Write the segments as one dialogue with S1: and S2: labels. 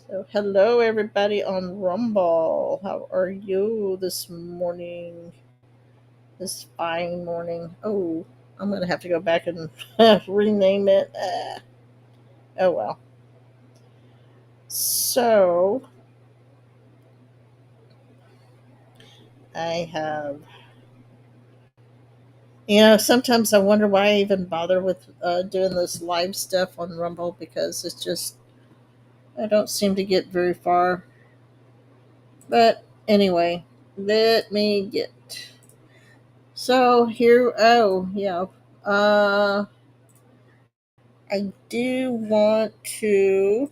S1: So, hello everybody on Rumble. How are you this morning? This fine morning. Oh, I'm gonna have to go back and rename it. Oh well. So, I have. Sometimes I wonder why I even bother with doing this live stuff on Rumble because it's just I don't seem to get very far. But anyway, let me get. So here. Oh yeah. Uh, I do want to.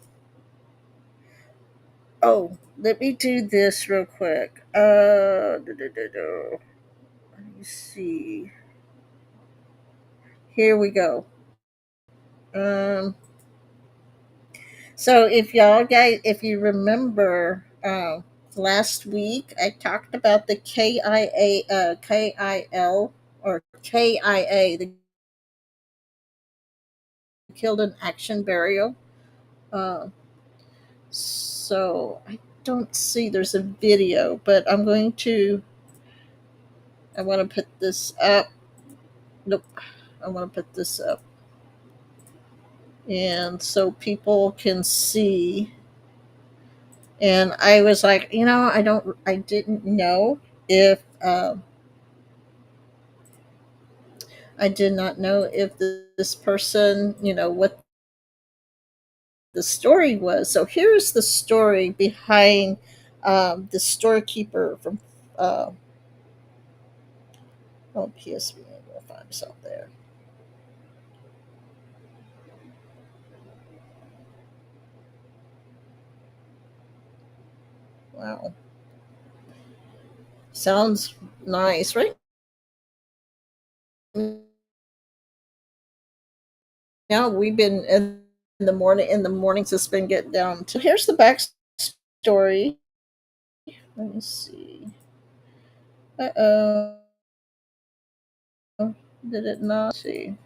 S1: Oh, let me do this real quick. Let me see. Here we go. Um, so if you remember, last week I talked about the KIL or KIA, the Killed in Action Burial. Uh, so I don't see there's a video, but I want to put this up. Nope. I want to put this up. And so people can see. And I was like, I didn't know if, I did not know if this person, what the story was. So here's the story behind the storekeeper from, uh, PSV. I'll find myself there. Wow. Sounds nice, right? Now we've been in the mornings it's been getting down to here's the backstory. Let me see. Uh-oh. Did it not see?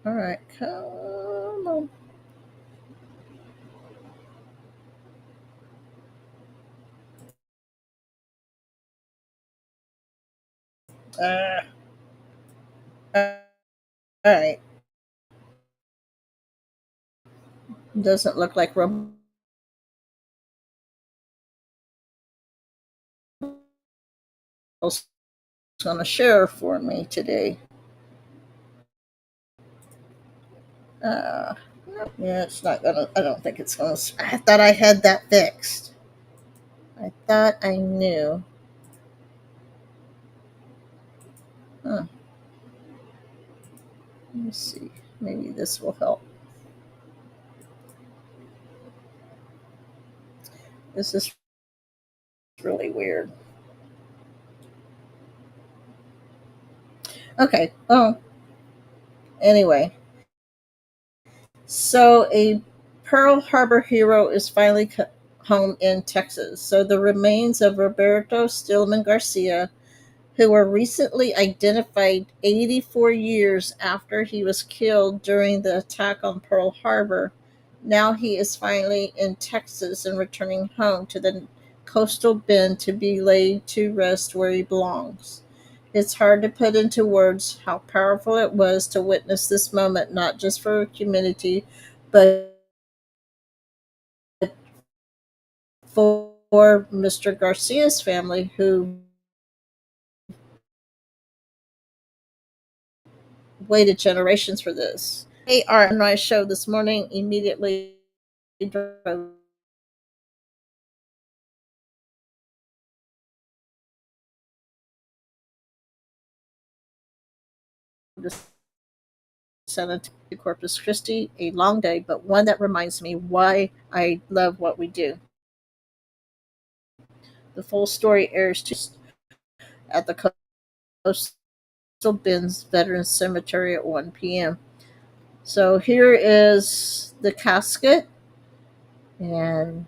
S1: All right, come on. Uh, all right. Doesn't look like Rumble's going to share for me today. Uh, yeah, it's not gonna. I don't think it's gonna. I thought I had that fixed. I thought I knew. Huh. Let me see. Maybe this will help. This is really weird. Okay. Oh, anyway. So a Pearl Harbor hero is finally home in Texas. So the remains of Roberto Stillman Garcia, who were recently identified 84 years after he was killed during the attack on Pearl Harbor. Now he is finally in Texas and returning home to the coastal bend to be laid to rest where he belongs. It's hard to put into words how powerful it was to witness this moment, not just for our community, but for Mr. Garcia's family, who waited generations for this. Hey, our nice show this morning immediately drove to Santa Corpus Christi. A long day, but one that reminds me why I love what we do. The full story airs at the Coastal Bends Veterans Cemetery at 1 p.m. So here is the casket, and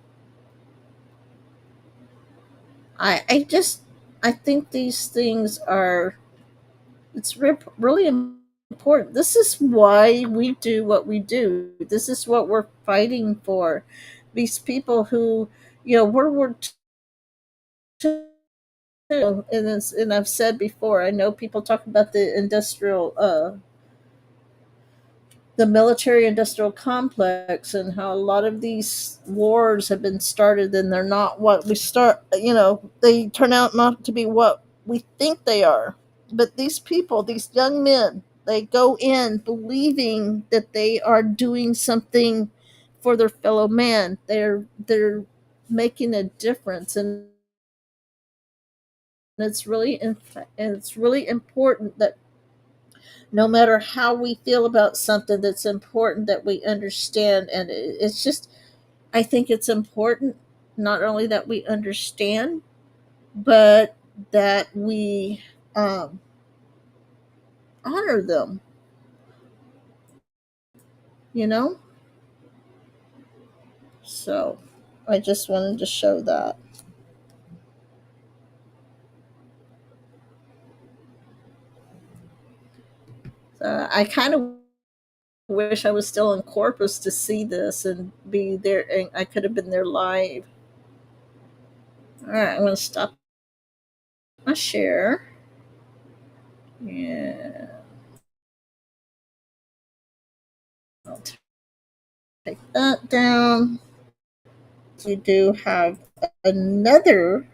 S1: I think these things are. It's really important. This is why we do what we do. This is what we're fighting for. These people who, World War II, and I've said before, I know people talk about the military industrial complex and how a lot of these wars have been started and they're not what we start, they turn out not to be what we think they are. But these people, these young men, they go in believing that they are doing something for their fellow man. They're making a difference, and it's really important that no matter how we feel about something, that's important that we understand. And it's just, I think it's important not only that we understand, but that we um, honor them, you know. So I just wanted to show that. I kind of wish I was still in Corpus to see this and be there, and I could have been there live. All right, I'm going to stop my share. Yeah, I'll take that down. We do have another.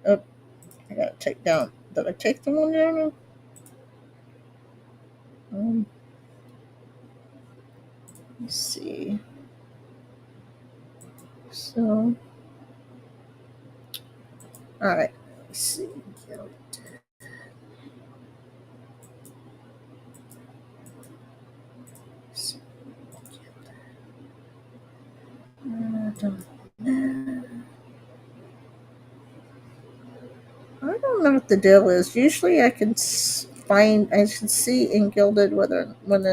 S1: Oh, I gotta take down. Did I take the one down? Um, let's see. So, all right. Let's see. I don't know what the deal is. Usually, I can find. I should see in Gilded whether when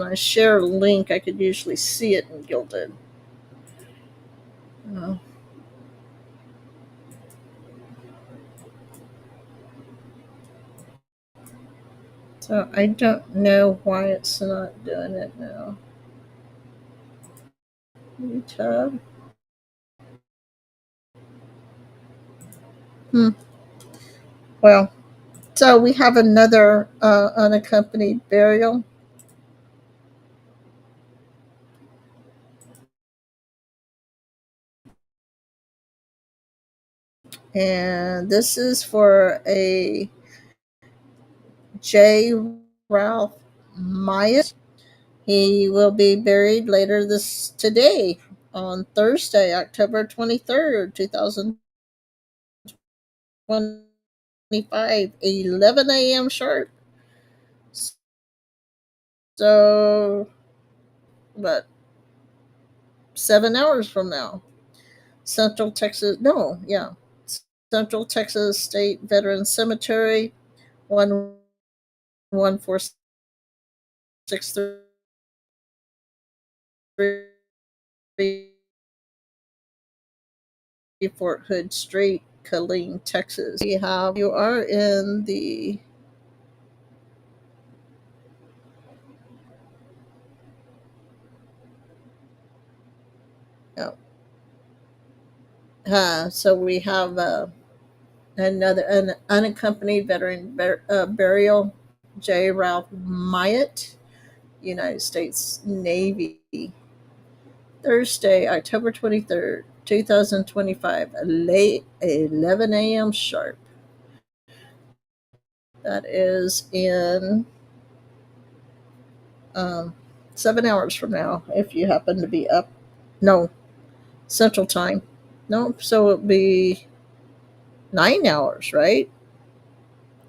S1: I share a link, I could usually see it in Gilded. Uh, so I don't know why it's not doing it now. YouTube. Hmm. Well, so we have another unaccompanied burial, and this is for a J. Ralph Myatt. He will be buried later this today on Thursday, October 23rd, 2025, 11 a.m. sharp. So, but 7 hours from now, Central Texas. No, yeah, Central Texas State Veterans Cemetery, 11463 Fort Hood Street, Killeen, Texas. You are in the oh, so we have another an unaccompanied veteran burial, J. Ralph Myatt, United States Navy, Thursday, October 23rd, 2025, late 11 a.m. sharp. That is in um, 7 hours from now, if you happen to be up. No, Central Time. No, so it'll be 9 hours, right?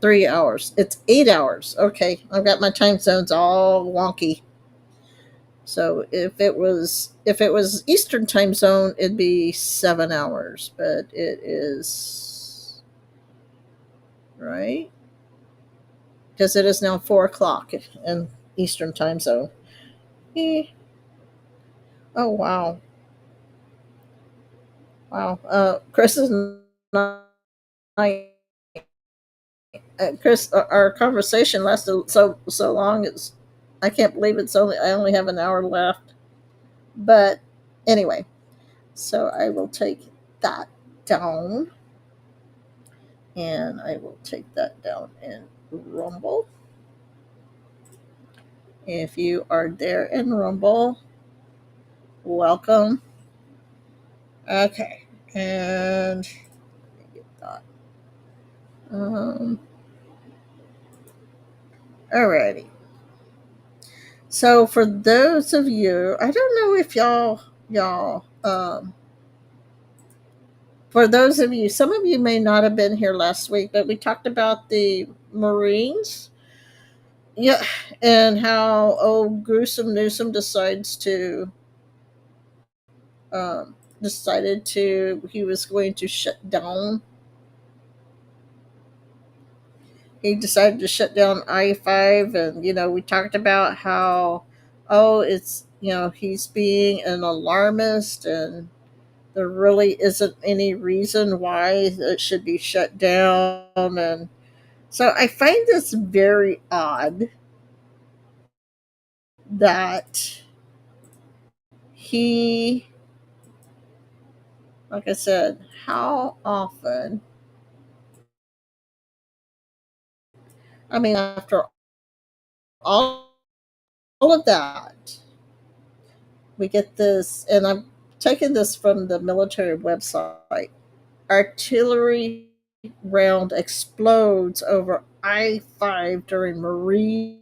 S1: 3 hours. It's 8 hours. Okay, I've got my time zones all wonky. So if it was Eastern time zone, it'd be 7 hours, but it is right because it is now 4 o'clock in Eastern time zone. Eh, oh wow, wow. Chris is not Chris, our conversation lasted so long. It's I can't believe I only have an hour left. But anyway, so I will take that down, and I will take that down in Rumble. If you are there in Rumble, welcome. Okay, and um, alrighty. So for those of you, I don't know if y'all for those of you, some of you may not have been here last week, but we talked about the Marines. Yeah, and how old Gruesome Newsom um, decided to he was going to shut down. He decided to shut down I-5, and we talked about how it's he's being an alarmist, and there really isn't any reason why it should be shut down. And so I find this very odd that he, like I said, how often, I mean, after all of that, we get this, and I'm taking this from the military website. Artillery round explodes over I-5 during Marine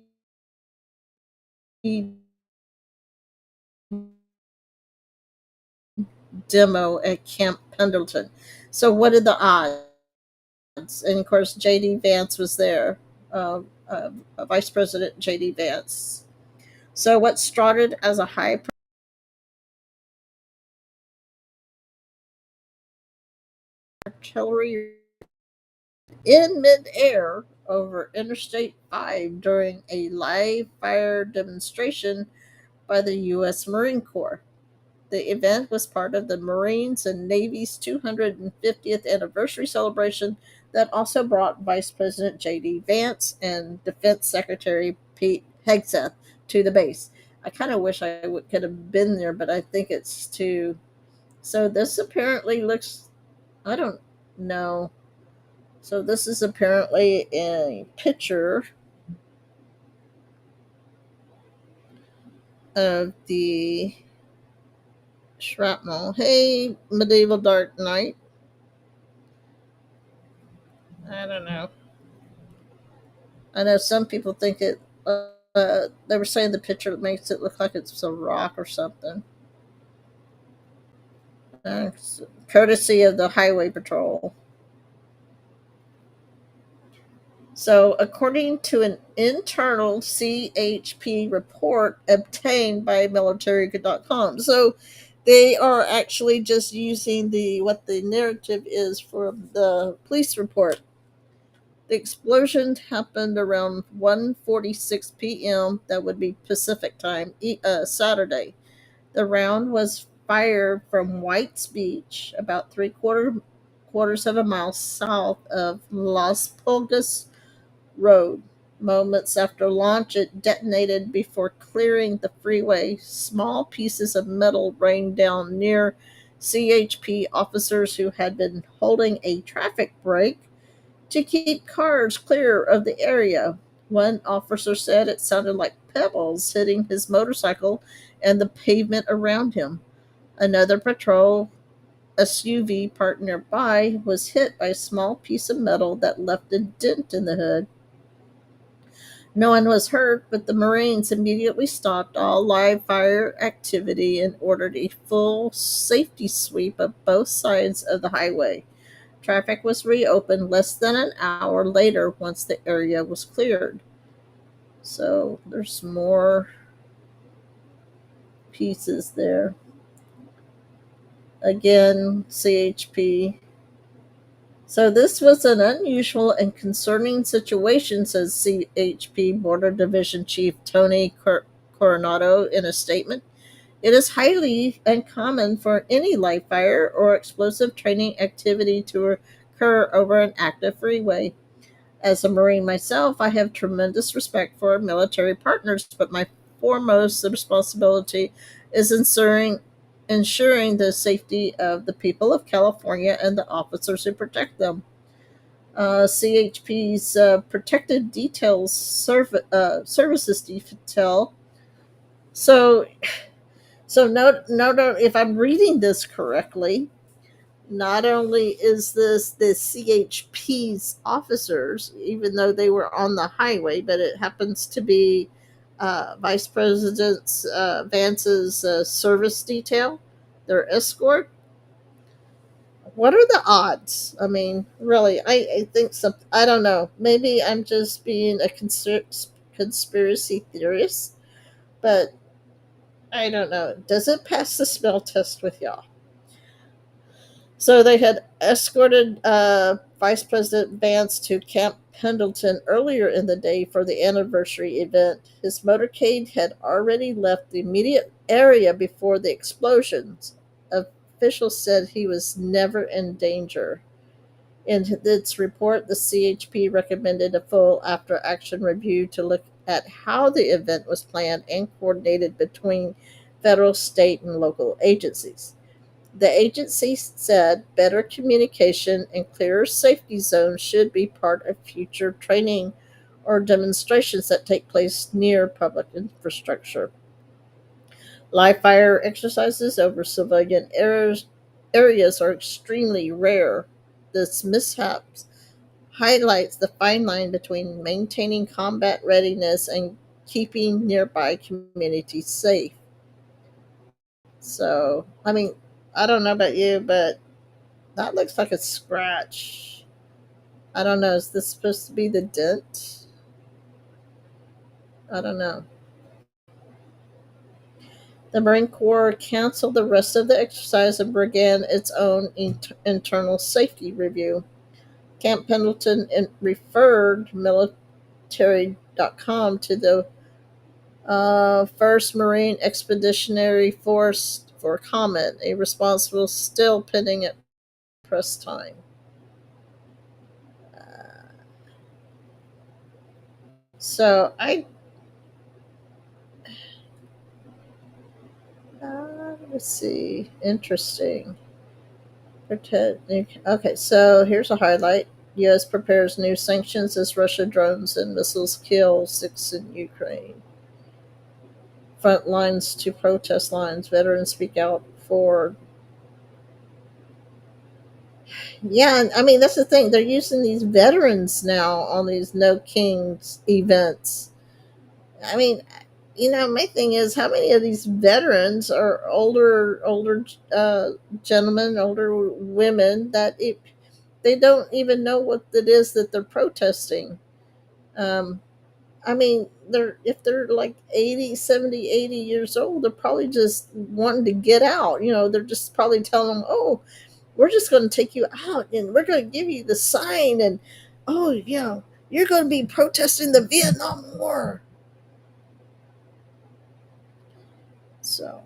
S1: demo at Camp Pendleton. So, what are the odds? And of course, J.D. Vance was there, Vice President J.D. Vance. So, what started as a high artillery in midair over Interstate 5 during a live fire demonstration by the U.S. Marine Corps. The event was part of the Marines and Navy's 250th anniversary celebration that also brought Vice President J.D. Vance and Defense Secretary Pete Hegseth to the base. I kind of wish could have been there, but I think it's too. So this apparently looks, I don't know. So this is apparently a picture of the shrapnel. Hey, Medieval Dark Knight. I don't know. I know some people think it. They were saying the picture makes it look like it's a rock or something. Uh, Courtesy of the Highway Patrol. So, according to an internal CHP report obtained by military.com, so they are actually just using the what the narrative is for the police report. The explosion happened around 1:46 p.m. That would be Pacific time, Saturday. The round was fired from White's Beach, about quarters of a mile south of Las Pulgas Road. Moments after launch, it detonated before clearing the freeway. Small pieces of metal rained down near CHP officers who had been holding a traffic brake to keep cars clear of the area. One officer said it sounded like pebbles hitting his motorcycle and the pavement around him. Another patrol SUV parked nearby was hit by a small piece of metal that left a dent in the hood. No one was hurt, but the Marines immediately stopped all live fire activity and ordered a full safety sweep of both sides of the highway. Traffic was reopened less than an hour later once the area was cleared. So there's more pieces there. Again, CHP. So this was an unusual and concerning situation, says CHP Border Division Chief Tony Coronado in a statement. It is highly uncommon for any live fire or explosive training activity to occur over an active freeway. As a Marine myself, I have tremendous respect for our military partners, but my foremost responsibility is ensuring the safety of the people of California and the officers who protect them. CHP's Protected Details Services Detail. So, no, if I'm reading this correctly, not only is this the CHP's officers, even though they were on the highway, but it happens to be Vice President Vance's service detail, their escort. What are the odds? I mean, really, I think some. I don't know. Maybe I'm just being a conspiracy theorist, but I don't know. Does it pass the smell test with y'all? So they had escorted Vice President Vance to Camp Pendleton earlier in the day for the anniversary event. His motorcade had already left the immediate area before the explosions. Officials said he was never in danger. In its report, the CHP recommended a full after action review to look at how the event was planned and coordinated between federal, state, and local agencies. The agency said better communication and clearer safety zones should be part of future training or demonstrations that take place near public infrastructure. Live fire exercises over areas are extremely rare. This mishap highlights the fine line between maintaining combat readiness and keeping nearby communities safe. So, I mean, I don't know about you, but that looks like a scratch. I don't know. Is this supposed to be the dent? I don't know. The Marine Corps canceled the rest of the exercise and began its own internal safety review. Camp Pendleton referred military.com to the 1st Marine Expeditionary Force for comment. A response was still pending at press time. So I let's see. Interesting. Okay, so here's a highlight. U.S. prepares new sanctions as Russia drones and missiles kill 6 in Ukraine. Front lines to protest lines. Veterans speak out for. Yeah, and I mean, that's the thing. They're using these veterans now on these No Kings events. I mean, my thing is, how many of these veterans are older gentlemen, older women that they don't even know what it is that they're protesting. Um, I mean, if they're like 80, 70, 80 years old, they're probably just wanting to get out. They're just probably telling them, "Oh, we're just going to take you out and we're going to give you the sign and oh, you're going to be protesting the Vietnam War." So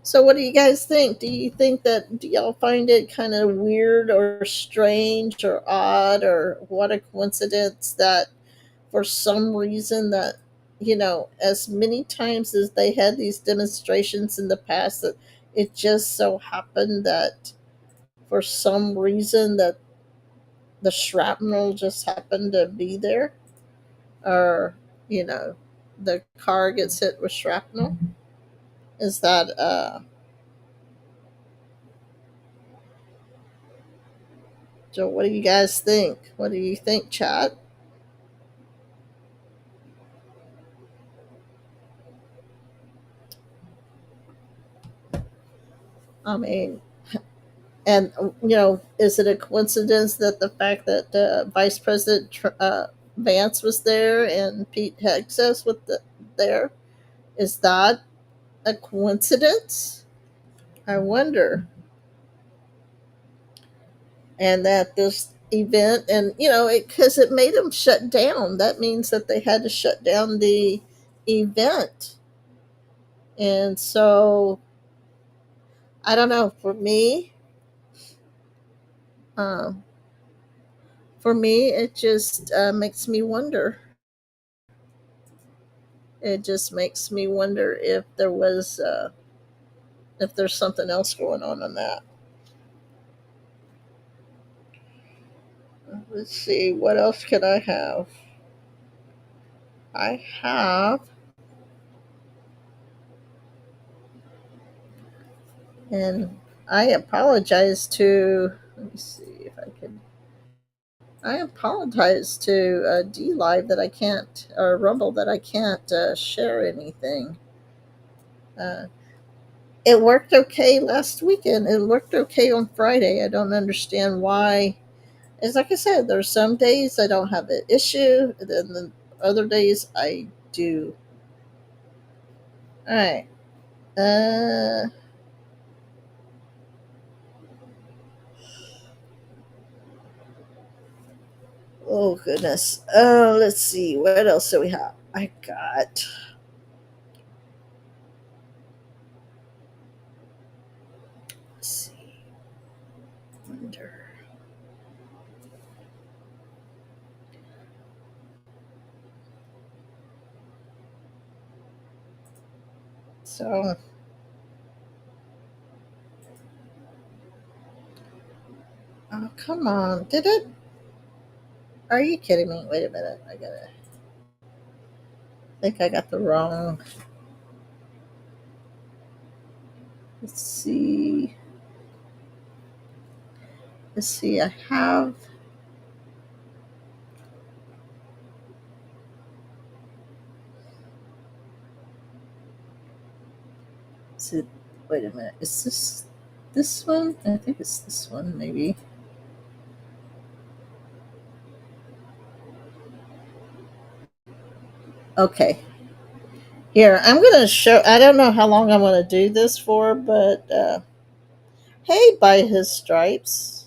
S1: So, what do you guys think? Do y'all find it kind of weird or strange or odd or what a coincidence that for some reason that, as many times as they had these demonstrations in the past, that it just so happened that for some reason that the shrapnel just happened to be there or, you know, the car gets hit with shrapnel? Is that, so what do you guys think? What do you think, chat? I mean, and is it a coincidence that the fact that Vice President Vance was there and Pete Hegseth there? Is that a coincidence? I wonder. And that this event, and because it made them shut down, that means that they had to shut down the event. And so I don't know. For me, Um, for me, it just makes me wonder. It just makes me wonder if there's something else going on in that. Let's see, what else can I have? I have, and I apologize to. Let me see if I can. I apologize to D Live that I can't, or Rumble that I can't share anything. Uh, it worked okay last weekend. It worked okay on Friday. I don't understand why. It's like I said, there's some days I don't have an issue, and then the other days I do. All right. Uh, oh goodness. Let's see. What else do we have? I got. Let's see. Wonder. So, oh come on. Did it? Are you kidding me? Wait a minute. I think I got the wrong. Let's see. Let's see. I have. Is it? Wait a minute. Is this one? I think it's this one. Maybe. Okay. Here, I'm gonna show. I don't know how long I'm gonna do this for, but hey, by his stripes,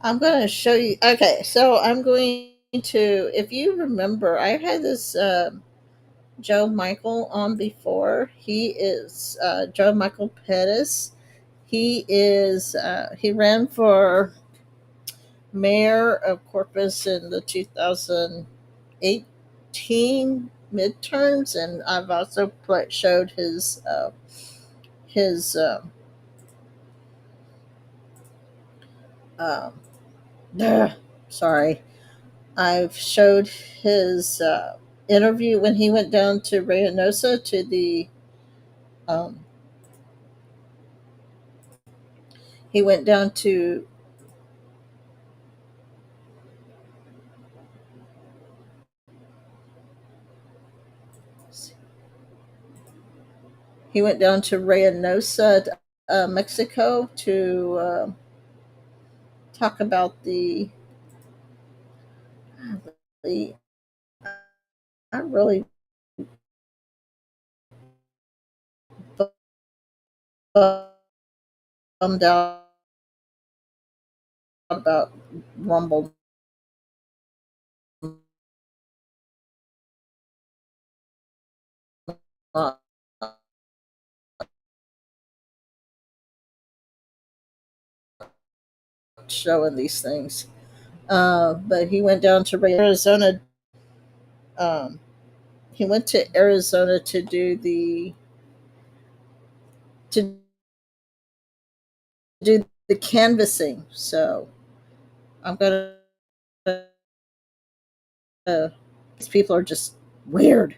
S1: I'm gonna show you. Okay, so I'm going to. If you remember, I've had this Joe Michael on before. He is Joe Michael Pettis. He ran for mayor of Corpus in the 2018 midterms, and I've also showed his um, sorry, I've showed his interview when he went down to Reynosa to the um, he went down to Reynosa, Mexico, to talk about the. I really bummed out about Rumble not showing these things. But he went down to Arizona. Um, he went to Arizona to do the canvassing. So I'm gonna. These people are just weird.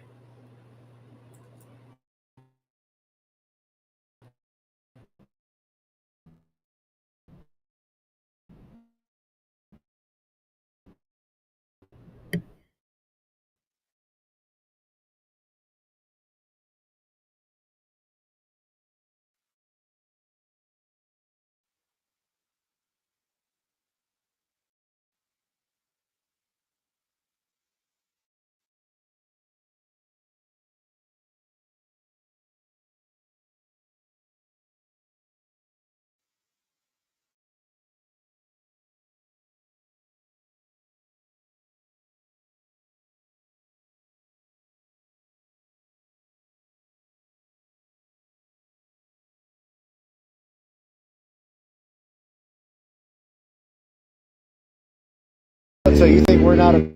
S2: So you think we're not a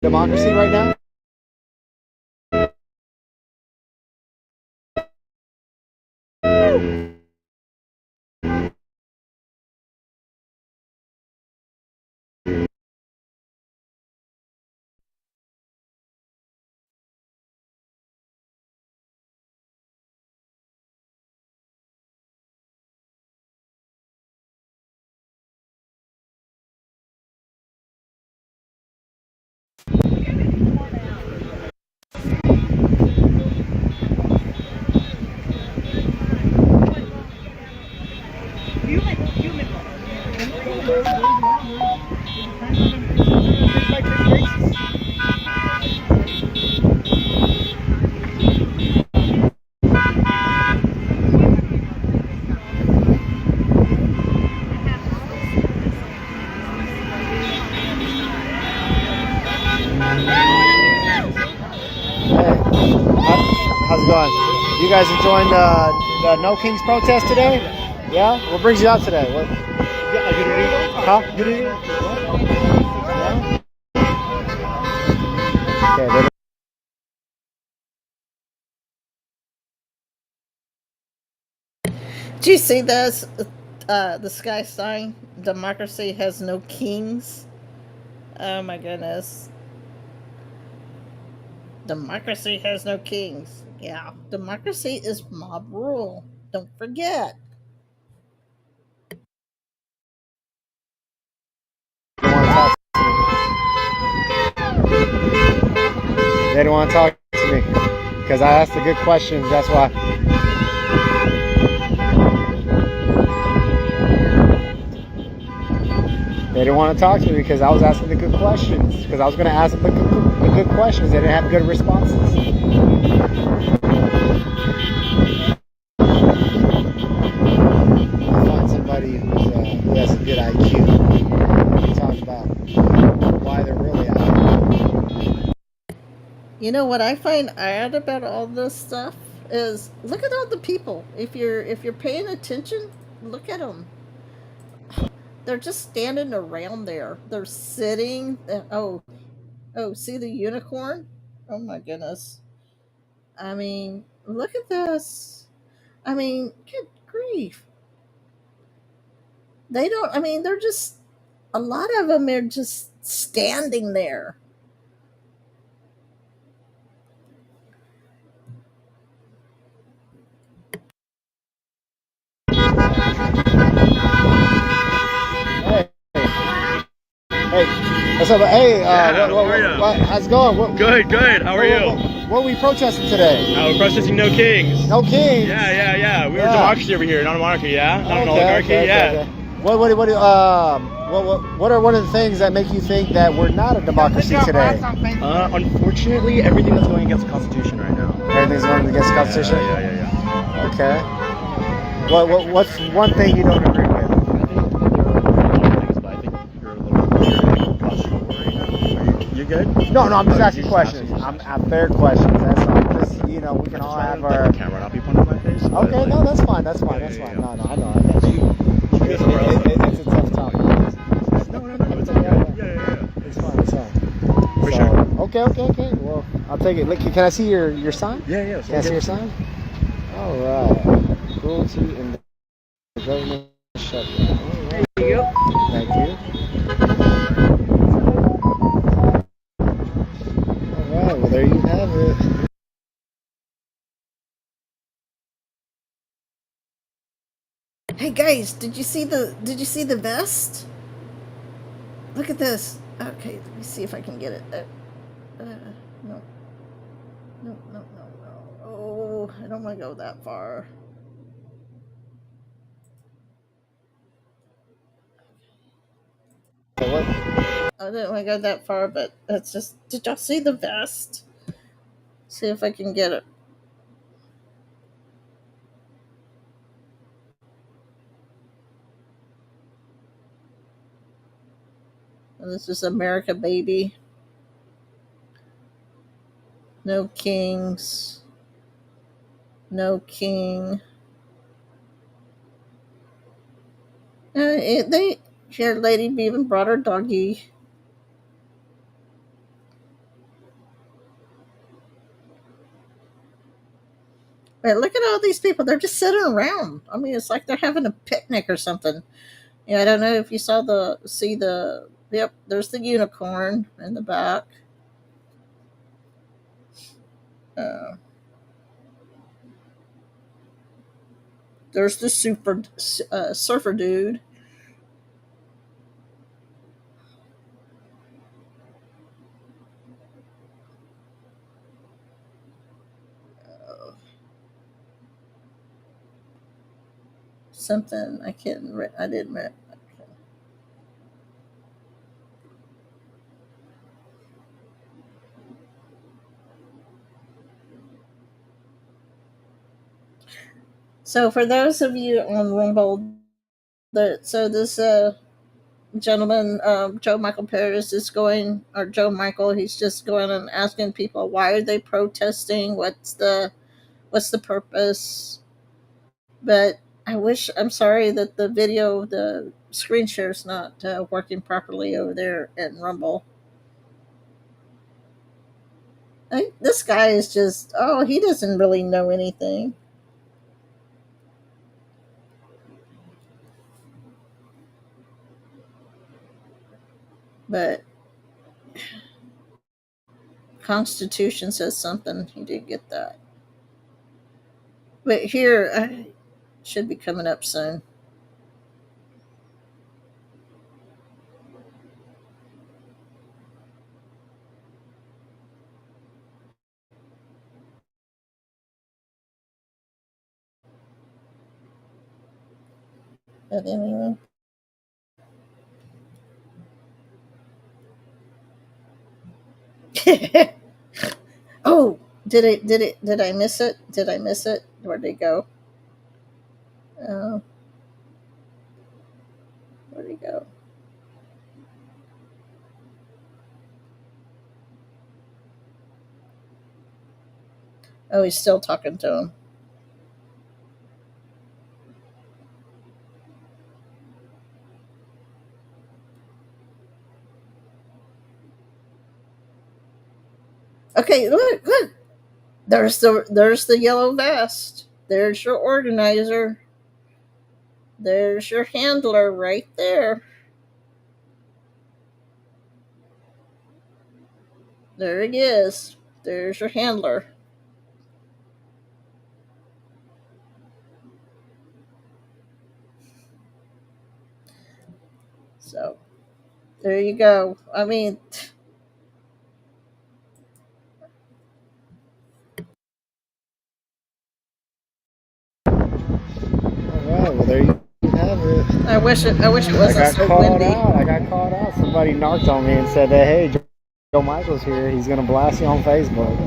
S2: democracy right now? How's it going? You guys enjoying the No Kings protest today? Yeah? What brings you out today? What? Huh? Okay.
S1: Do you see this? The sky sign. Democracy has no kings. Oh my goodness. Democracy has no kings. Yeah, democracy is mob rule. Don't forget.
S2: They don't want to talk to me because I asked the good questions. That's why. They didn't want to talk to me because I was asking the good questions. Because I was going to ask them the good questions. They didn't have good responses. I find somebody who has a good IQ to talk about why they're really out.
S1: You know what I find odd about all this stuff is look at all the people. If you're paying attention, look at them. They're just standing around there. They're sitting. Oh, see the unicorn? Oh my goodness. I mean, look at this. I mean, good grief. They don't. I mean, they're just. A lot of them are just standing there.
S2: Hey, hey, what's up? Hey, how's it going?
S3: Good. How are you?
S2: What are we protesting today?
S3: We're protesting no kings.
S2: No kings.
S3: Yeah. We were democracy over here, not a monarchy. Yeah, not an oligarchy.
S2: Okay. What are one of the things that make you think that we're not a democracy today?
S3: Unfortunately, everything that's going against the Constitution right now.
S2: Everything's going against the Constitution.
S3: Yeah.
S2: Okay. What's one thing you don't agree with?
S3: I think there are a lot of things, but I think you're a little cautious right now. You good?
S2: No, I'm just asking questions. I'm fair questions. That's all. Just we can all have our
S3: camera not be pointed at my face.
S2: Okay, no, that's fine. That's fine.
S3: Yeah.
S2: No, I know. It's a tough topic.
S3: No, it's okay. Yeah.
S2: It's fine.
S3: For sure.
S2: Okay. Well, I'll take it. Can I see your sign?
S3: Yeah.
S2: Can I see your sign? All right. Cruelty and the government shutdown. All right.
S3: There you go.
S2: Thank you. All right. Well, there you have it.
S1: Hey guys, did you see the vest? Look at this. Okay, let me see if I can get it. No. Oh, I don't want to go that far.
S2: What?
S1: I didn't want to go that far, but it's just. Did y'all see the vest? See if I can get it. This is America, baby. No kings. No king. They Here, lady even brought her doggy. But look at all these people. They're just sitting around. I mean, it's like they're having a picnic or something. Yeah, I don't know if you see the. Yep, there's the unicorn in the back. Uh, there's the surfer dude. Uh, something I can't. I didn't. So for those of you on Rumble, this gentleman, Joe Michael Paris, is going, or Joe Michael, he's just going and asking people why are they protesting? What's the purpose? But I'm sorry that the screen share is not working properly over there in Rumble. This guy is just, oh, he doesn't really know anything. But Constitution says something. He did get that. But here, should be coming up soon. But anyway. Oh, did I miss it? Did I miss it? Where'd they go? Oh, where'd he go? Oh, he's still talking to him. Okay, look. There's the yellow vest. There's your organizer. There's your handler right there. There he is. There's your handler. So there you go. I mean,
S2: All right, well there you have it.
S1: I wish it wasn't so windy.
S2: I got called out. Somebody narked on me and said that, hey, Joe Michael's here. He's gonna blast you on Facebook.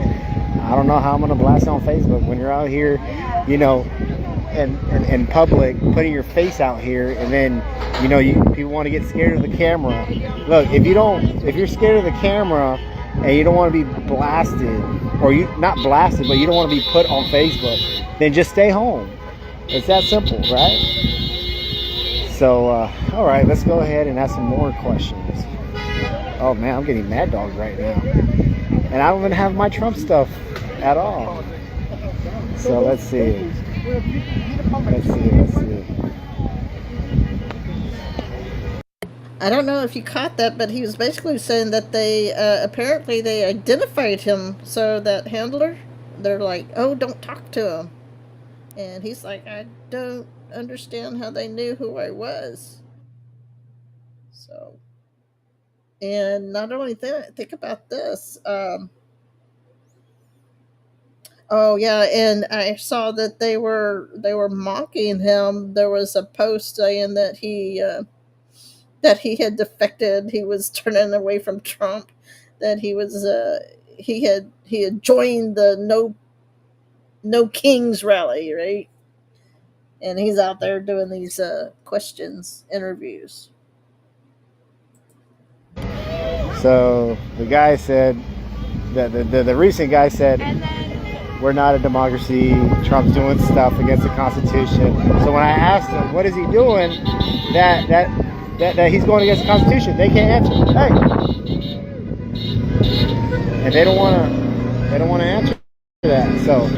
S2: I don't know how I'm gonna blast you on Facebook when you're out here, you know, in public, putting your face out here, and then people want to get scared of the camera. Look, if you're scared of the camera and you don't want to be blasted, or you not blasted, but you don't want to be put on Facebook, then just stay home. It's that simple, right? So, all right, let's go ahead and ask some more questions. Oh man, I'm getting mad dog right now, and I don't even have my Trump stuff at all. So let's see. Let's see.
S1: I don't know if you caught that, but he was basically saying that they apparently they identified him. So that handler, they're like, "Oh, don't talk to him," and he's like, "I don't understand how they knew who I was." So, and not only that, think about this. Oh yeah, and I saw that they were mocking him. There was a post saying that he had defected. He was turning away from Trump. That he had joined the No Kings rally, right? And he's out there doing these questions, interviews.
S2: So the guy said that the recent guy said, we're not a democracy. Trump's doing stuff against the Constitution. So when I asked him, what is he doing? That that he's going against the Constitution. They can't answer. Hey, and they don't want to answer that. So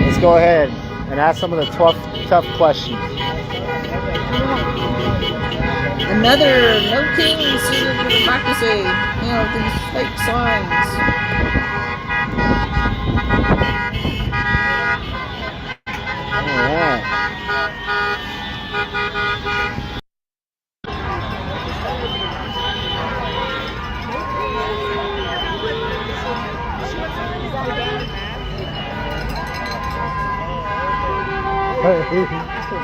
S2: let's go ahead and ask some of the tough questions.
S1: Another no kings in democracy. You know, these fake signs.
S2: All right.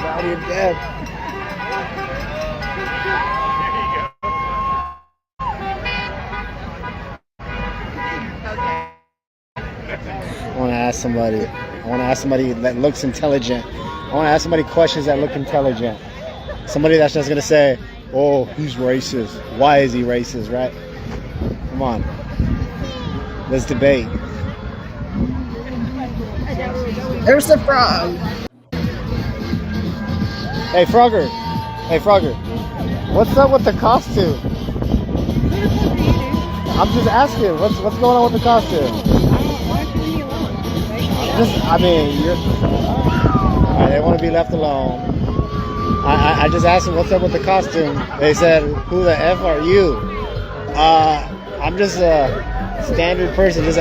S2: Body of death. I want to ask somebody that looks intelligent. I want to ask somebody questions that look intelligent. Somebody that's just going to say, oh, he's racist. Why is he racist, right? Come on. Let's debate.
S1: There's the frog.
S2: Hey, Frogger. What's up with the costume? I'm just asking. What's going on with the costume? They want to be left alone. I just asked them what's up with the costume. They said, "Who the F are you?" I'm just a standard person. Just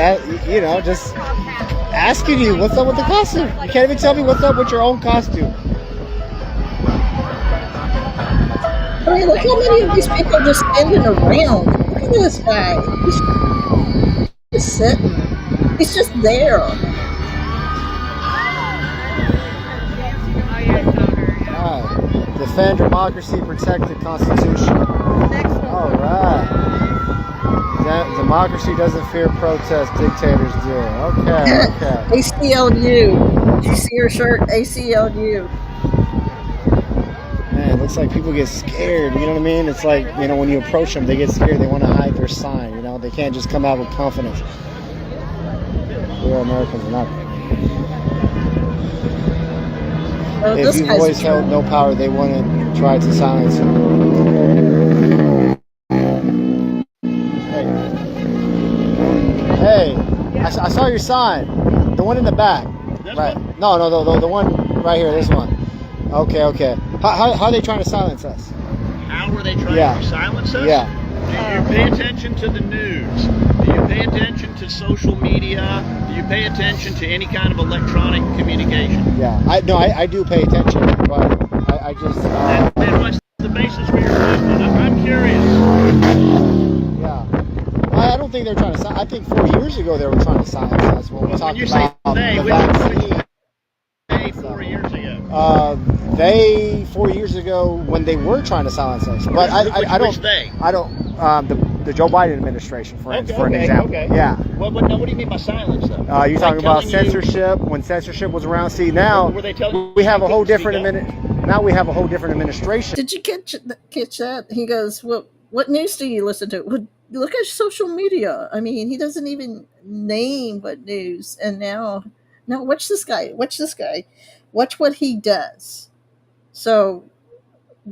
S2: asking you what's up with the costume. You can't even tell me what's up with your own costume.
S1: I mean, look how many of these people just standing around. Look at this guy. He's just sitting. He's just there.
S2: Defend democracy, protect the Constitution. All right. Democracy doesn't fear protest, dictators do. Okay.
S1: ACLU. Did you see her shirt? ACLU.
S2: Man, it looks like people get scared. You know what I mean? It's like, when you approach them, they get scared. They want to hide their sign. They can't just come out with confidence. We're Americans, we're not. If you've always held no power, they want to try to silence you. Hey, I saw your sign. The one in the back.
S3: This
S2: right.
S3: one?
S2: No, the one right here, this one. Okay. How are they trying to silence us?
S3: How are they trying to silence us?
S2: Yeah.
S3: Do you pay attention to the news? Do you pay attention to social media? Do you pay attention to any kind of electronic communication?
S2: Yeah, I do pay attention, but I just...
S3: Then what's the basis for your question? I'm curious.
S2: Yeah. I don't think they're trying to silence. I think 4 years ago they were trying to silence us when we talked about the vaccine.
S3: They 4 years ago.
S2: They 4 years ago when they were trying to silence us, but I don't. The Joe Biden administration, for an example. Okay. Yeah.
S3: What do you mean by silence, though?
S2: You're talking about censorship. When censorship was around, see now we have a whole different administration.
S1: Did you catch that? He goes, "What news do you listen to?" Well, look at social media. I mean, he doesn't even name what news. And now watch this guy. Watch what he does. So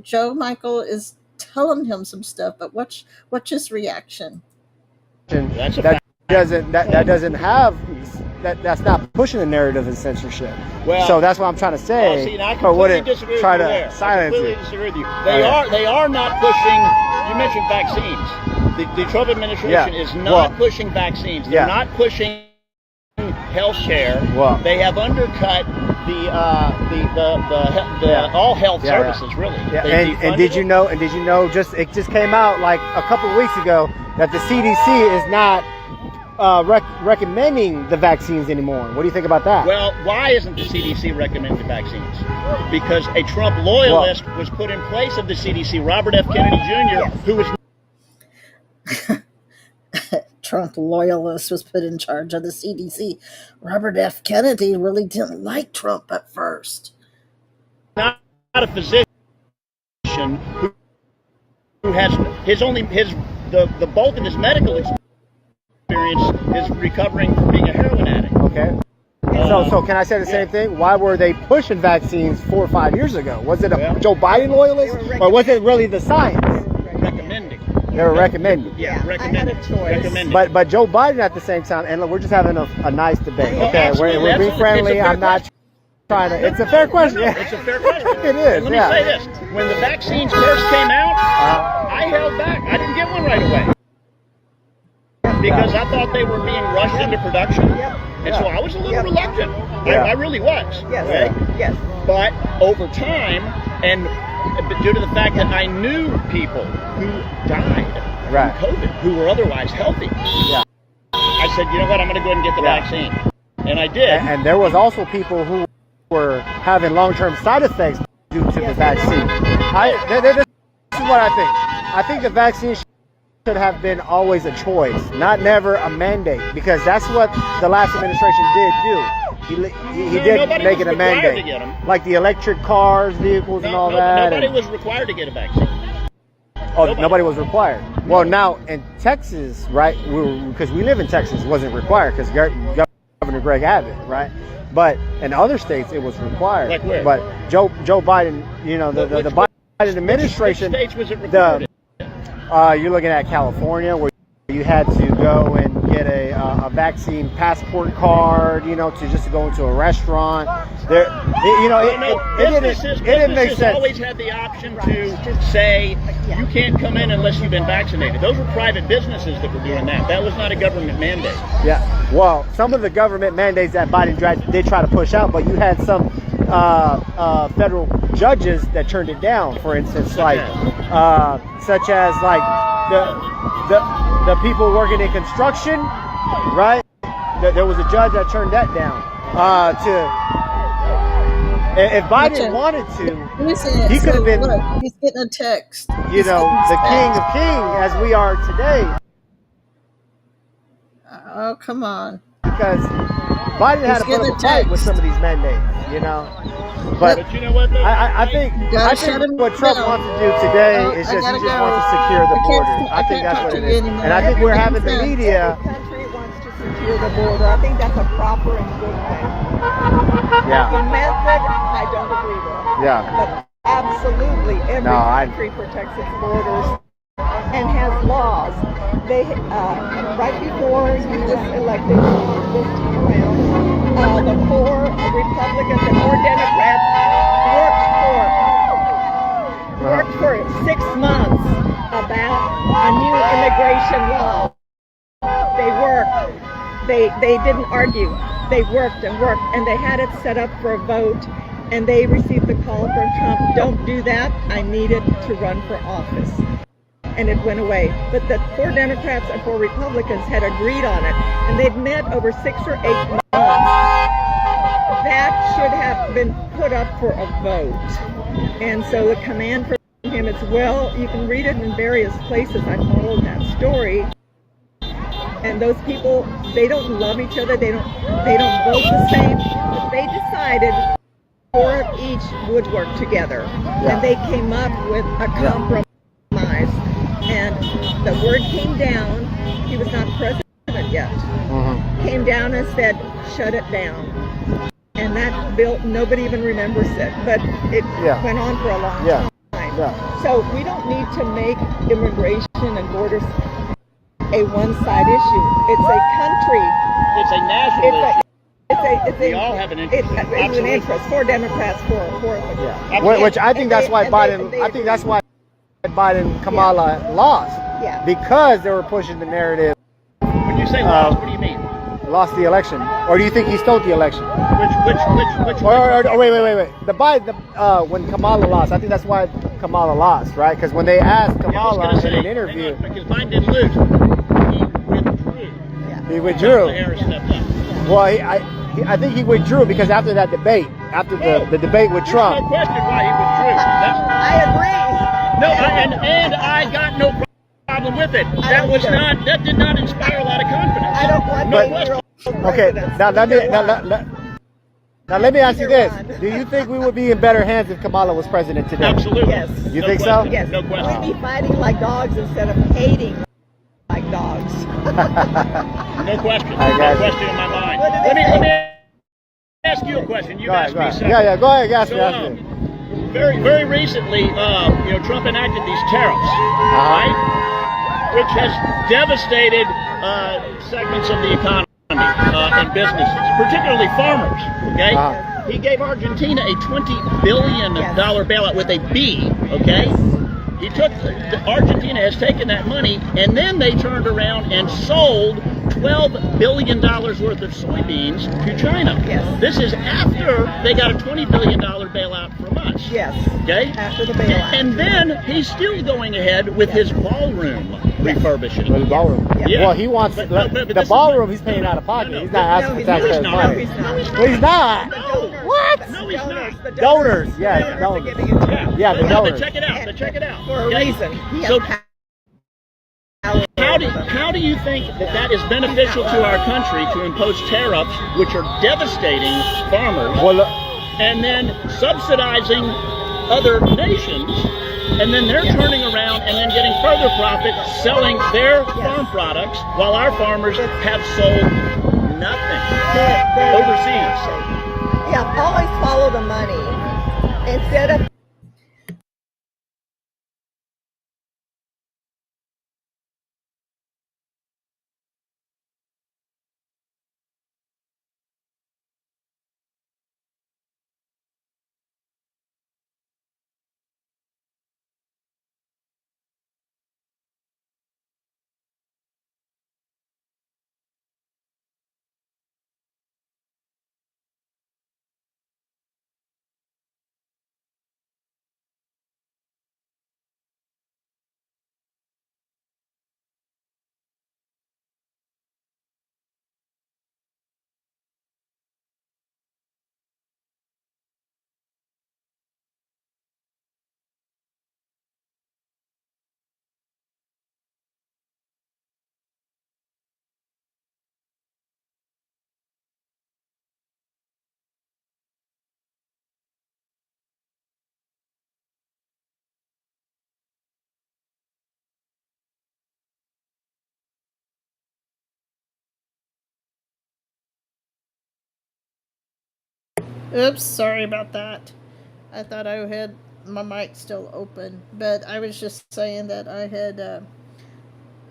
S1: Joe Michael is telling him some stuff, but watch his reaction.
S3: That's
S2: not pushing the narrative of censorship.
S3: Well,
S2: so that's what I'm trying to say.
S3: I completely disagree with you there. I completely disagree with you. They are not pushing. You mentioned vaccines. The Trump administration is not pushing vaccines. They're not pushing health care. They have undercut the all health services, really.
S2: Yeah. And did you know? It just came out like a couple of weeks ago that the CDC is not recommending the vaccines anymore. What do you think about that?
S3: Well, why isn't the CDC recommending the vaccines? Because a Trump loyalist was put in place of the CDC, Robert F. Kennedy Jr., who was
S1: Trump loyalist was put in charge of the CDC. Robert F. Kennedy really didn't like Trump at first.
S3: Not a physician who has the bulk of his medical experience is recovering from being a heroin addict.
S2: Okay. So can I say the same thing? Why were they pushing vaccines 4 or 5 years ago? Was it a Joe Biden loyalist, or was it really the science?
S3: Recommending.
S2: They were recommending.
S3: Yeah, recommending.
S4: I had a choice.
S3: Recommending.
S2: But Joe Biden at the same time, and look, we're just having a nice debate. Okay,
S3: Absolutely,
S2: we're being friendly. I'm not trying to. It's a fair question.
S3: No, it's a fair question.
S2: It is.
S3: And let me say this: when the vaccines first came out, I held back. I didn't get one right away because I thought they were being rushed into production, and so I was a little reluctant. I really was.
S4: Yes.
S3: Okay?
S4: Yes.
S3: But over time, and due to the fact that I knew people who died from COVID who were otherwise healthy, I said, you know what, I'm going to go ahead and get the vaccine. And I did.
S2: And there was also people who were having long-term side effects due to the vaccine. This is what I think. I think the vaccine should have been always a choice, not never a mandate, because that's what the last administration did do. He did make it a mandate, like the electric cars, vehicles, and all that.
S3: Nobody was required to get a vaccine.
S2: Oh, nobody was required. Well, now in Texas, right? Because we live in Texas, it wasn't required because Governor Greg Abbott, right? But in other states, it was required.
S3: Like where?
S2: But Joe Biden, you know, the Biden administration.
S3: Which states was it required?
S2: You're looking at California, where you had to go and get a vaccine passport card, you know, to just go into a restaurant. There, you know, it didn't make sense.
S3: Always had the option to say you can't come in unless you've been vaccinated. Those were private businesses that were doing that. That was not a government mandate.
S2: Yeah. Well, some of the government mandates that Biden did try to push out, but you had some federal judges that turned it down. For instance, like such as like the people working in construction, right? There was a judge that turned that down. If Biden wanted to, he could have been.
S1: Look, he's getting a text.
S2: You know, the king of kings as we are today.
S1: Oh, come on.
S2: Because Biden had to put up a fight with some of these mandates, you know. But
S3: you know what?
S2: I think what Trump wants to do today is he just wants to secure the border. I think that's what it is. And I think we're having the media.
S4: The country wants to secure the border. I think that's a proper and good thing.
S2: Yeah.
S4: The method, I don't agree with.
S2: Yeah.
S4: But absolutely, every country protects its borders and has laws. They right before he was elected this time around, the 4 Republicans and 4 Democrats worked for 6 months about a new immigration law. They worked. They didn't argue. They worked, and they had it set up for a vote. And they received the call from Trump, don't do that, I needed to run for office. And it went away. But the 4 Democrats and 4 Republicans had agreed on it, and they'd met over 6 or 8 months. That should have been put up for a vote. And so the command from him is, well, you can read it in various places. I followed that story. And those people, they don't love each other, they don't vote the same, but they decided 4 of each would work together. And they came up with a compromise. And the word came down, he was not president yet, came down and said, shut it down. And that bill, nobody even remembers it, but it went on for a long time. So we don't need to make immigration and borders a one-side issue. It's a country.
S3: It's a national issue. We
S4: We
S3: all have an interest.
S4: It's an interest. 4 Democrats, 4.
S2: Which I think that's why Biden. I think that's why Biden Kamala lost.
S4: Yeah.
S2: Because they were pushing the narrative.
S3: When you say lost, what do you mean?
S2: Lost the election, or do you think he stole the election?
S3: Which?
S2: Wait. The Biden when Kamala lost, I think that's why Kamala lost, right? Because when they asked Kamala in an interview,
S3: because Biden didn't lose,
S2: he withdrew.
S3: Harris stepped up.
S2: Well, I think he withdrew because after that debate, after the debate with Trump.
S3: There's no question why he withdrew.
S4: I agree.
S3: No, and I got no problem with it. That did not inspire a lot of confidence.
S4: I don't want
S2: Okay, now let me ask you this: do you think we would be in better hands if Kamala was president today?
S3: Absolutely.
S4: Yes.
S2: You think so?
S4: Yes.
S3: No question.
S4: We'd be fighting like dogs instead of hating like dogs.
S3: No question.
S2: I got
S3: No
S2: you.
S3: question in my mind.
S4: What do they say?
S3: Let me ask you a question. You asked me something.
S2: Yeah, go ahead. Ask
S3: so,
S2: me.
S3: Very recently, Trump enacted these tariffs, right? Which has devastated segments of the economy and businesses, particularly farmers. Okay, he gave Argentina a $20 billion bailout with a B. Okay, he took Argentina has taken that money, and then they turned around and sold $12 billion worth of soybeans to China.
S4: Yes.
S3: This is after they got a $20 billion bailout from us.
S4: Yes.
S3: Okay.
S4: After the bailout.
S3: And then he's still going ahead with his ballroom refurbishing.
S2: The ballroom.
S3: Yeah.
S2: Well, he wants
S3: but
S2: the ballroom. He's paying out of pocket. He's not asking for taxpayers' money.
S3: No,
S2: he's not.
S3: What? No, he's not.
S4: The
S2: Donors. Yeah, donors. Yeah, the donors.
S3: Check it out. Check it out.
S4: For a reason.
S3: So, how do you think that is beneficial to our country to impose tariffs which are devastating farmers and then subsidizing other nations, and then they're turning around and then getting further profit selling their farm products while our farmers have sold nothing overseas?
S4: Yeah, always follow the money instead of
S1: Oops, sorry about that. I thought I had my mic still open, but I was just saying that I had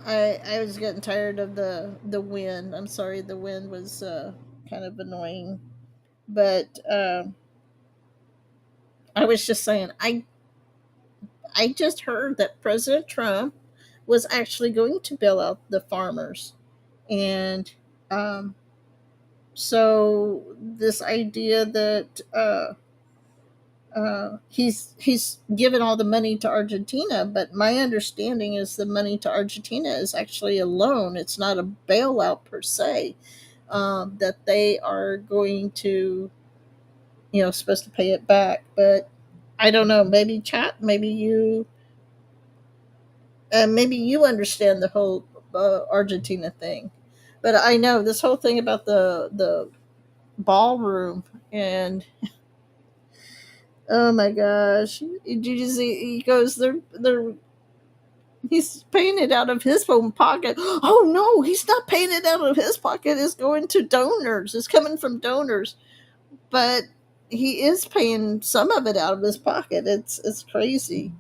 S1: I was getting tired of the wind. I'm sorry, the wind was kind of annoying, but I was just saying I just heard that President Trump was actually going to bail out the farmers, and um, so this idea that he's given all the money to Argentina, but my understanding is the money to Argentina is actually a loan. It's not a bailout per se. That they are going to, supposed to pay it back. But I don't know. Maybe chat. Maybe you understand the whole Argentina thing. But I know this whole thing about the ballroom and oh my gosh! Did you see? He goes, they're he's paying it out of his own pocket. Oh no, he's not paying it out of his pocket. It's going to donors. It's coming from donors, but he is paying some of it out of his pocket. It's crazy.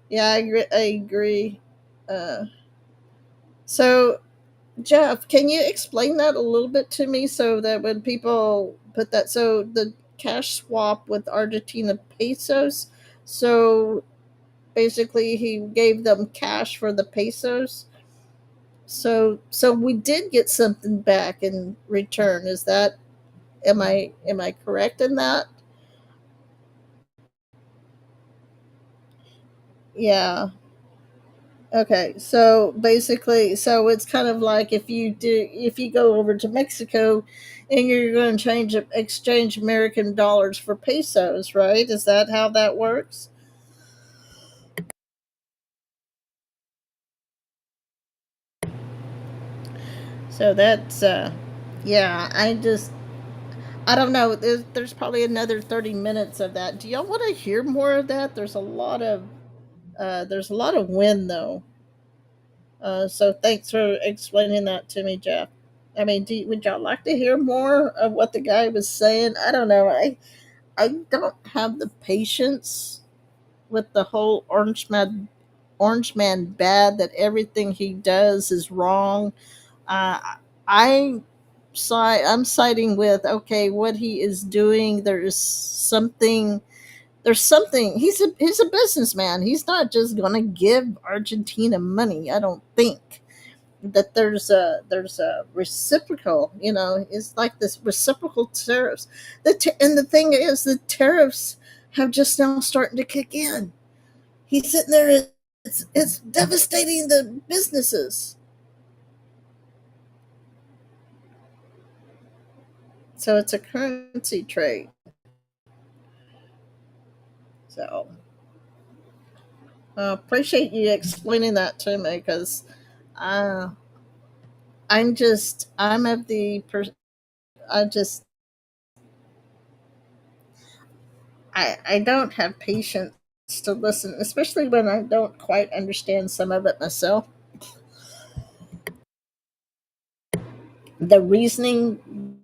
S1: Yeah, I agree. Uh, so Jeff, can you explain that a little bit to me so that when people put that, so the cash swap with Argentina pesos, so basically he gave them cash for the pesos. So we did get something back in return. Is that am I correct in that? Yeah. Okay, so basically, so it's kind of like if you go over to Mexico and you're going to exchange American dollars for pesos, right? Is that how that works? So that's yeah. I don't know. There's probably another 30 minutes of that. Do y'all want to hear more of that? There's a lot of wind though. So thanks for explaining that to me, Jeff. I mean, would y'all like to hear more of what the guy was saying? I don't know. I don't have the patience with the whole orange man bad, that everything he does is wrong. Uh, I I'm siding with, okay, what he is doing. There's something. He's a businessman. He's not just going to give Argentina money. I don't think that there's a reciprocal. It's like this reciprocal tariffs. And the thing is, the tariffs have just now starting to kick in. He's sitting there. It's devastating the businesses. So it's a currency trade. So appreciate you explaining that to me, because uh, I'm of the I just I don't have patience to listen, especially when I don't quite understand some of it myself. The reasoning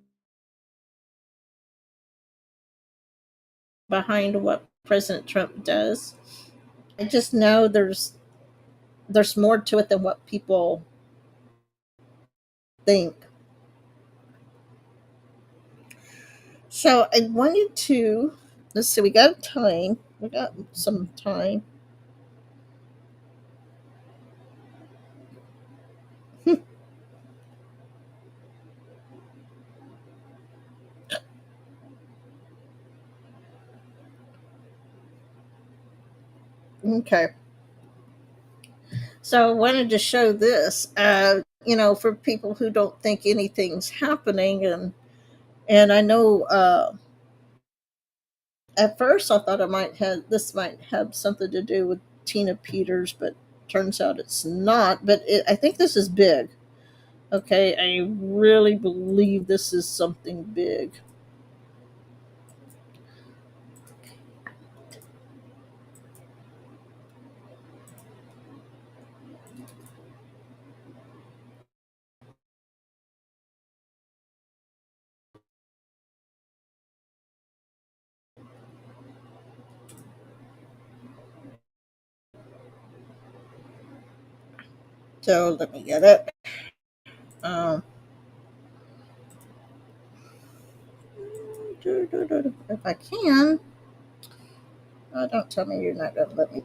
S1: behind what President Trump does, I just know there's more to it than what people think. So I wanted to, let's see, we got time. We got some time. Okay. So I wanted to show this, for people who don't think anything's happening, and I know at first I thought this might have something to do with Tina Peters, but turns out it's not. But I think this is big. Okay, I really believe this is something big. So let me get it. Um, if I can, don't tell me you're not going to let me.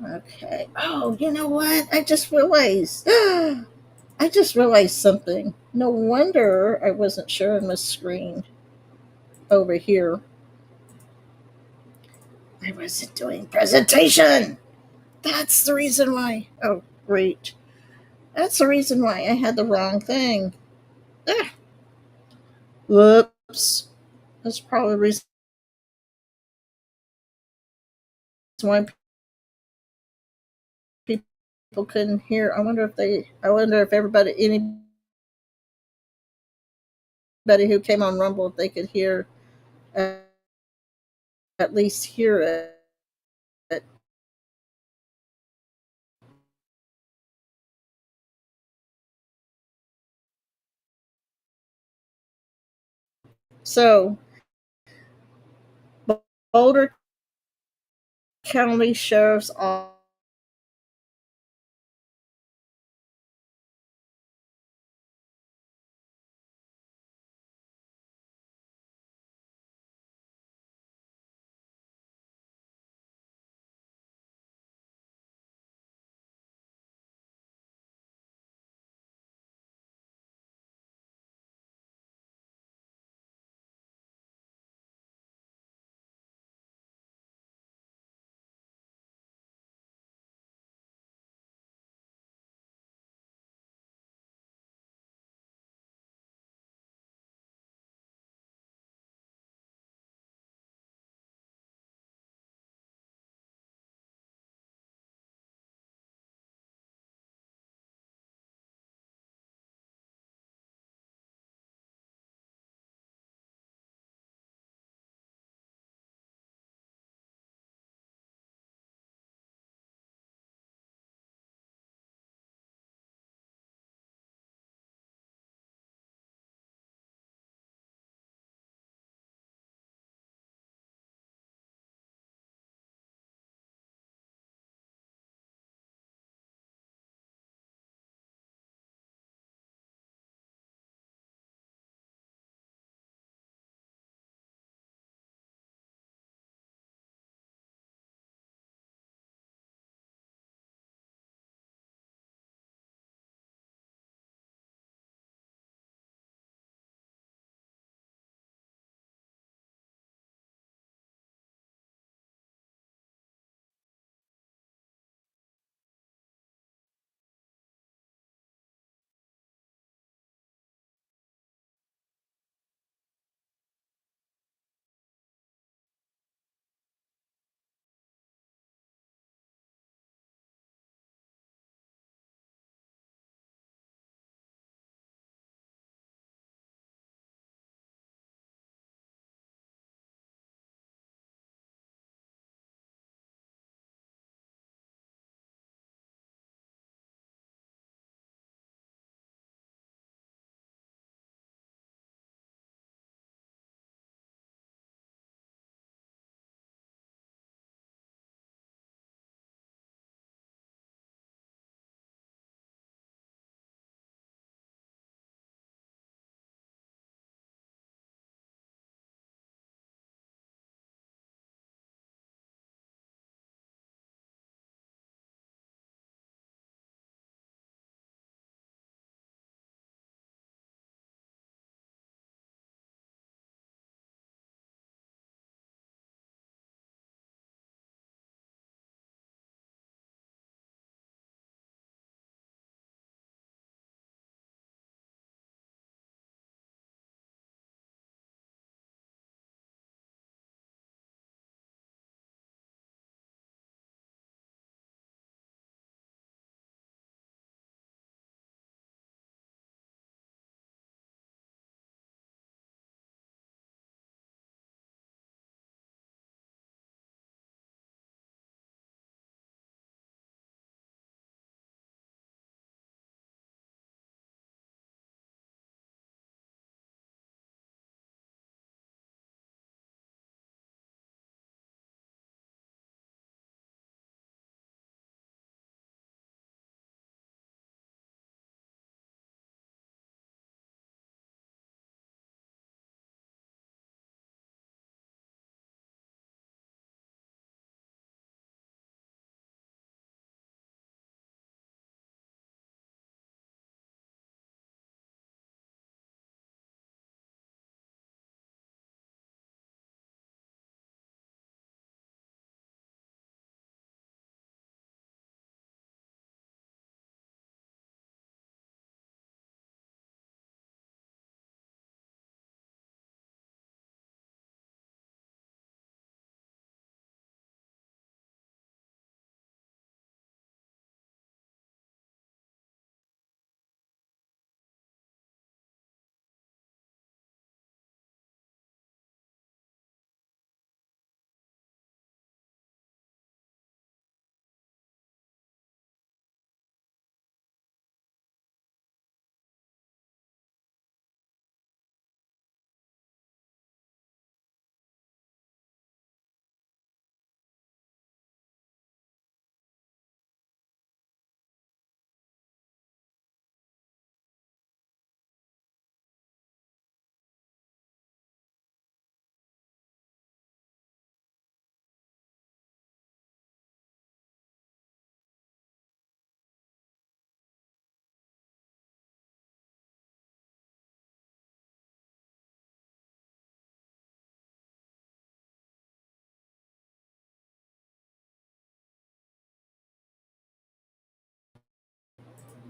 S1: Okay. Oh, you know what? I just realized. I just realized something. No wonder I wasn't sharing my screen over here. I wasn't doing presentation. That's the reason why. Oh, great. That's the reason why I had the wrong thing. Ah, whoops. That's probably the reason why people couldn't hear. I wonder if anybody who came on Rumble, if they could hear, uh, at least hear it. So, Boulder County Sheriff's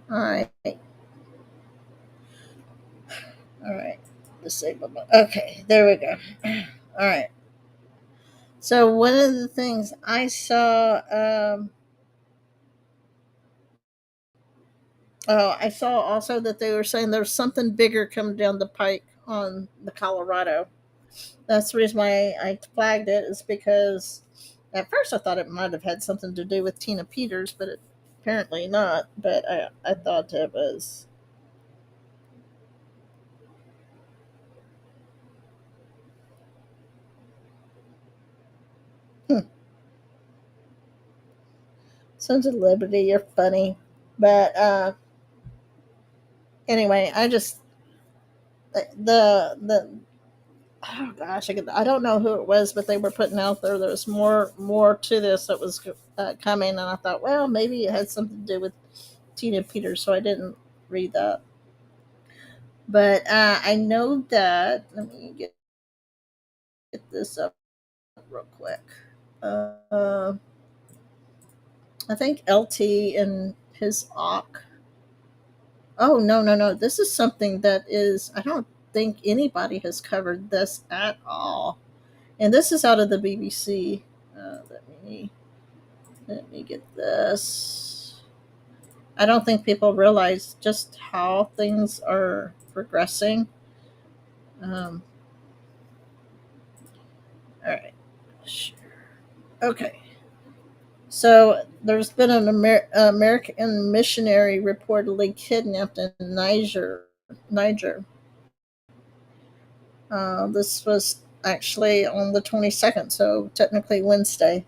S1: All right. All right. Disable. Okay. There we go. All right. So one of the things I saw, I saw also that they were saying there's something bigger coming down the pike on the Colorado. That's the reason why I flagged it, is because at first I thought it might have had something to do with Tina Peters, but apparently not. But I thought it was. Hmm, Sons of Liberty, you're funny. But anyway, I just the oh gosh, I don't know who it was, but they were putting out there was more to this that was coming, and I thought, well, maybe it had something to do with Tina Peters, so I didn't read that. But I know that. Let me get this up real quick. Uh, I think LT and his AWK. Oh no, no, no! This is something that is. I don't think anybody has covered this at all, and this is out of the BBC. Let me get this. I don't think people realize just how things are progressing. Um, all right. Sure. Okay. So there's been an American missionary reportedly kidnapped in Niger. This was actually on the 22nd, so technically Wednesday.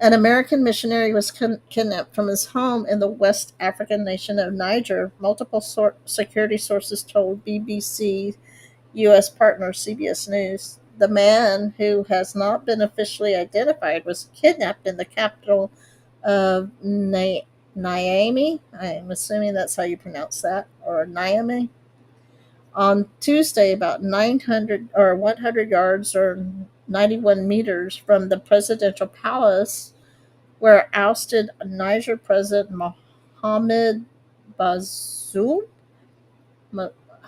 S1: An American missionary was kidnapped from his home in the West African nation of Niger. Multiple security sources told BBC U.S. partner CBS News. The man, who has not been officially identified, was kidnapped in the capital of Niamey. I'm assuming that's how you pronounce that, or Niamey. On Tuesday, about 900 or 100 yards or 91 meters from the presidential palace, where ousted Niger President Mohamed Bazoum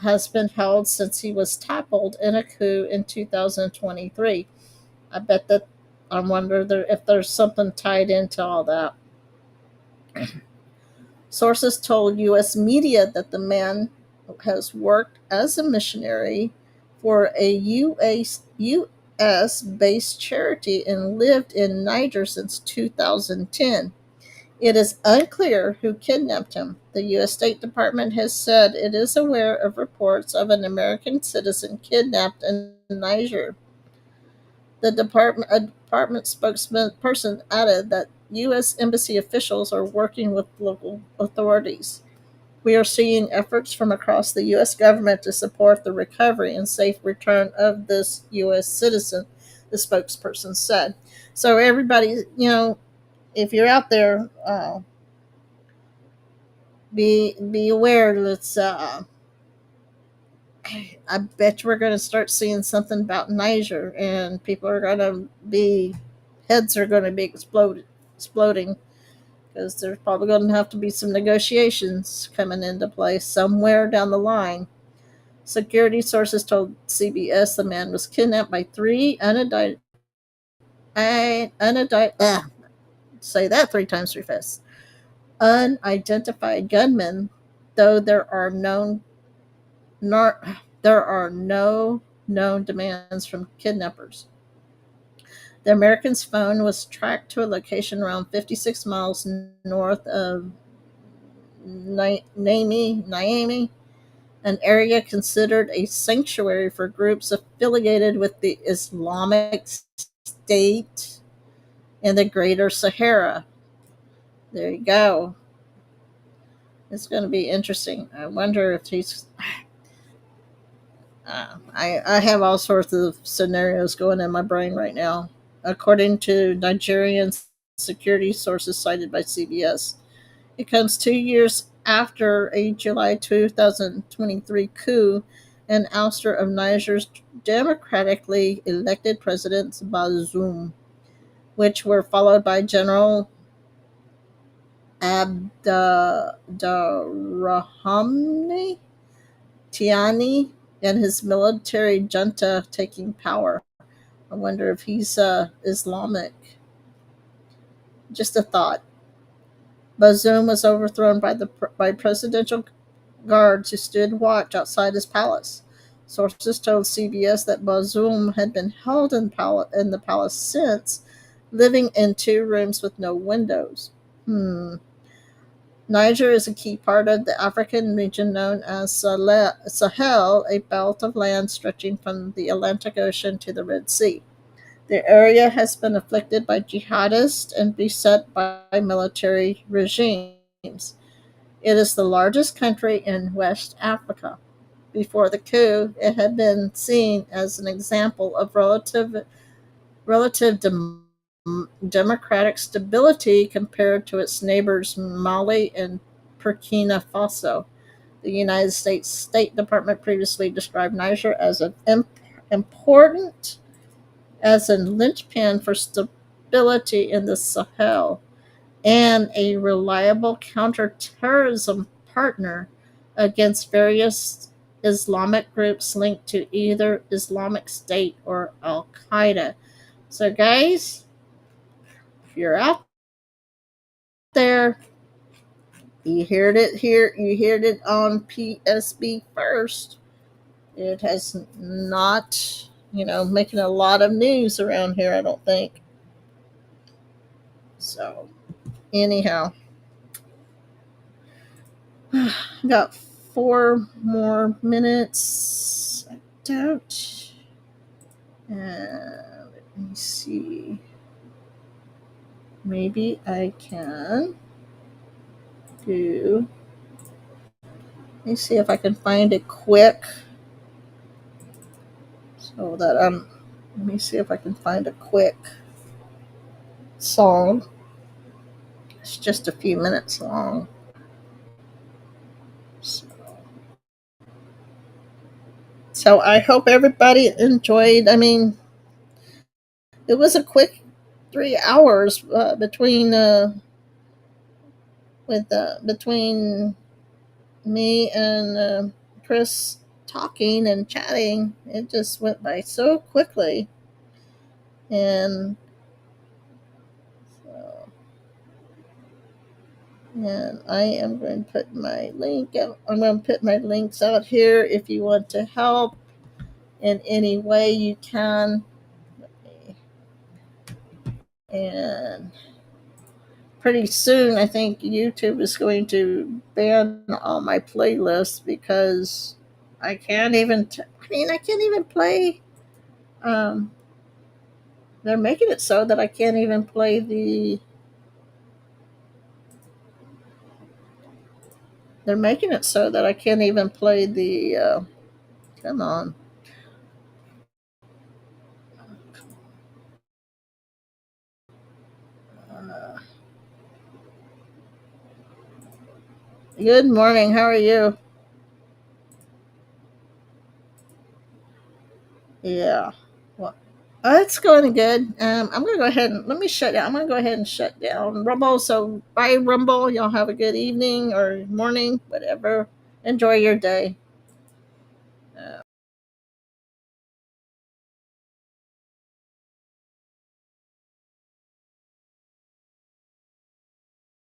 S1: has been held since he was toppled in a coup in 2023. I bet that I wonder if there's something tied into all that. Sources told U.S. media that the man has worked as a missionary for a U.S. based charity and lived in Niger since 2010. It is unclear who kidnapped him. The U.S. State Department has said it is aware of reports of an American citizen kidnapped in Niger. A department spokesperson added that U.S. embassy officials are working with local authorities. We are seeing efforts from across the U.S. government to support the recovery and safe return of this U.S. citizen, the spokesperson said. So, everybody, if you're out there, be aware. I bet we're going to start seeing something about Niger, and people are going to be heads are going to be exploding, because there's probably going to have to be some negotiations coming into play somewhere down the line. Security sources told CBS the man was kidnapped by three say that three times too fast. Unidentified gunmen, though nar- there are no known demands from kidnappers. The American's phone was tracked to a location around 56 miles north of Niamey, an area considered a sanctuary for groups affiliated with the Islamic State in the Greater Sahara. There you go. It's going to be interesting. I wonder if he's. I have all sorts of scenarios going in my brain right now. According to Nigerian security sources cited by CBS, it comes 2 years after a July 2023 coup and ouster of Niger's democratically elected President Bazoum, which were followed by General Abdurrahmani Tiani and his military junta taking power. I wonder if he's Islamic. Just a thought. Bazoum was overthrown by presidential guards who stood watch outside his palace. Sources told CBS that Bazoum had been held in the palace since, living in two rooms with no windows. Niger is a key part of the African region known as Sahel, a belt of land stretching from the Atlantic Ocean to the Red Sea. The area has been afflicted by jihadists and beset by military regimes. It is the largest country in West Africa. Before the coup, it had been seen as an example of relative democratic stability compared to its neighbors Mali and Burkina Faso. The United States State Department previously described Niger as an important as a linchpin for stability in the Sahel and a reliable counterterrorism partner against various Islamic groups linked to either Islamic State or Al Qaeda. So, guys, if you're out there, you heard it here. You heard it on PSB first. It has not, making a lot of news around here, I don't think. So, anyhow, got 4 more minutes. I doubt. Let me see. Maybe I can do. Let me see if I can find it quick. So that let me see if I can find a quick song. It's just a few minutes long. So I hope everybody enjoyed. I mean, it was a quick 3 hours between me and Chris talking and chatting. It just went by so quickly, and so, and I am going to put my link. I'm going to put my links out here if you want to help in any way you can. And pretty soon, I think YouTube is going to ban all my playlists because I can't even. I can't even play. Um, they're making it so that I can't even play the. They're making it so that I can't even play the. Come on. Uh, Good morning. How are you? Yeah. Well, it's going good. I'm gonna go ahead and let me shut down. I'm gonna go ahead and shut down Rumble. So bye, Rumble. Y'all have a good evening or morning, whatever. Enjoy your day.